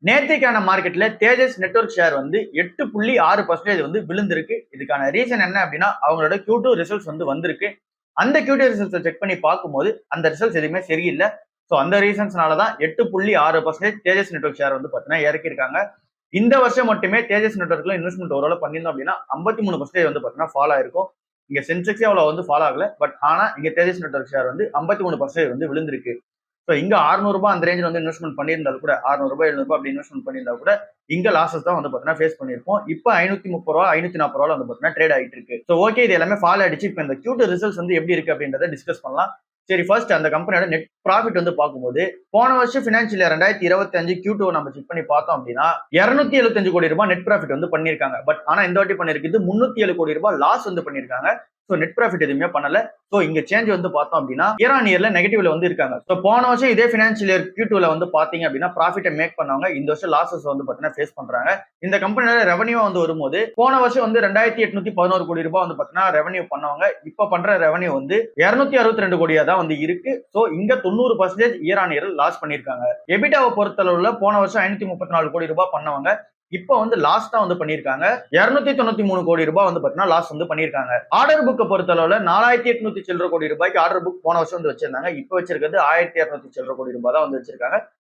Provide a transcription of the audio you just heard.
நேத்திக்கான மார்க்கெட்ல தேஜஸ் network share வந்து 8.6% வந்து விழுந்திருக்கு. இதுக்கான ரீசன் என்ன அப்படின்னா அவங்களோட Q2 ரிசல்ட்ஸ் வந்து வந்திருக்கு. அந்த Q2 ரிசல்ட்ஸை செக் பண்ணி பார்க்கும்போது அந்த ரிசல்ட்ஸ் எதுவுமே சரியில்லை. ஸோ அந்த ரீசன்ஸ்னால தான் 8.6% தேஜஸ் நெட்வொர்க் ஷேர் வந்து பார்த்தீங்கன்னா இறக்கியிருக்காங்க. இந்த வருஷம் மட்டுமே தேஜஸ் நெட்வொர்க்ல இன்வெஸ்ட்மெண்ட் ஓரளவு பண்ணியிருந்தோம் அப்படின்னா 53% வந்து பார்த்தீங்கன்னா ஃபாலோ ஆயிருக்கும். இங்க சென்செக்ஸே அவ்வளவு வந்து ஃபாலோ ஆகல. பட் ஆனா இங்க தேஜஸ் நெட்வொர்க் ஷேர் வந்து 53% வந்து விழுந்திருக்கு. ஸோ இங்க ரூ. 600 அந்த ரேஞ்சில் வந்து இன்வெஸ்ட்மெண்ட் பண்ணியிருந்தாலும் கூட ரூ. 600 700 அப்படி இன்வெஸ்ட்மெண்ட் பண்ணியிருந்தா கூட இங்க லாசஸ் தான் வந்து பார்த்தீங்கன்னா ஃபேஸ் பண்ணியிருப்போம். இப்போ ரூ. 530 540 வந்து பார்த்தீங்கன்னா ட்ரேட் ஆகிட்டு இருக்கு. ஸோ ஓகே, இது எல்லாமே ஃபாலோ ஆயிடுச்சு. இப்போ இந்த Q2 ரிசல்ட்ஸ் வந்து எப்படி இருக்கு அப்படின்றத டிஸ்கஸ் பண்ணலாம். சரி, ஃபர்ஸ்ட் அந்த கம்பெனியோட நெட் ப்ராஃபிட் வந்து பார்க்கும்போது போன வருஷம் ஃபினான்ஷியல் இயர் 2025 Q2 நம்ம செக் பண்ணி பார்த்தோம் அப்படின்னா 275 கோடி ரூபாய் நெட் ப்ராஃபிட் வந்து பண்ணியிருக்காங்க. பட் ஆனா இந்த வாட்டி பண்ணிருக்குது 307 கோடி ரூபாய் லாஸ் வந்து பண்ணியிருக்காங்க. ஸோ நெட் ப்ராஃபிட் எதுவுமே பண்ணல. ஸோ இங்க சேஞ்ச் வந்து பார்த்தோம் அப்படின்னா இயர் ஆன் இயர்ல நெகட்டிவ்ல வந்து இருக்காங்க. ஸோ போன வருஷம் இதே ஃபினான்ஷியல் இயர் Q2ல வந்து பாத்தீங்க அப்படின்னா ப்ராஃபிட்டை மேக் பண்ணவங்க இந்த வருஷம் லாசஸ் வந்து பார்த்தீங்கன்னா ஃபேஸ் பண்றாங்க. இந்த கம்பெனியோட ரெவன்யூ வந்து வரும்போது போன வருஷம் வந்து 2811 கோடி ரூபாய் வந்து பார்த்தீங்கன்னா ரெவன்யூ பண்ணவங்க இப்ப பண்ற ரெவன்யூ வந்து 262 கோடியா தான் வந்து இருக்கு. ஸோ இங்க 90% இயர் ஆன் இயர் லாஸ் பண்ணிருக்காங்க. எபிட்டாவை பொறுத்தளவுல போன வருஷம் 534 கோடி ரூபாய் பண்ணவங்க இப்ப வந்து லாஸ்ட் தான் வந்து பண்ணிருக்காங்க. 293 கோடி ரூபாய் வந்து பாத்தீங்கன்னா லாஸ் வந்து பண்ணிருக்காங்க. ஆர்டர் புக்கை பொறுத்தளவுல 4800 சில்லற கோடி ரூபாய்க்கு ஆர்டர் புக் போன வருஷம் வந்து வச்சிருந்தாங்க. இப்ப வச்சிருக்கிறது 1200 சில்லற கோடி ரூபாய் தான் வந்து வச்சிருக்காங்க.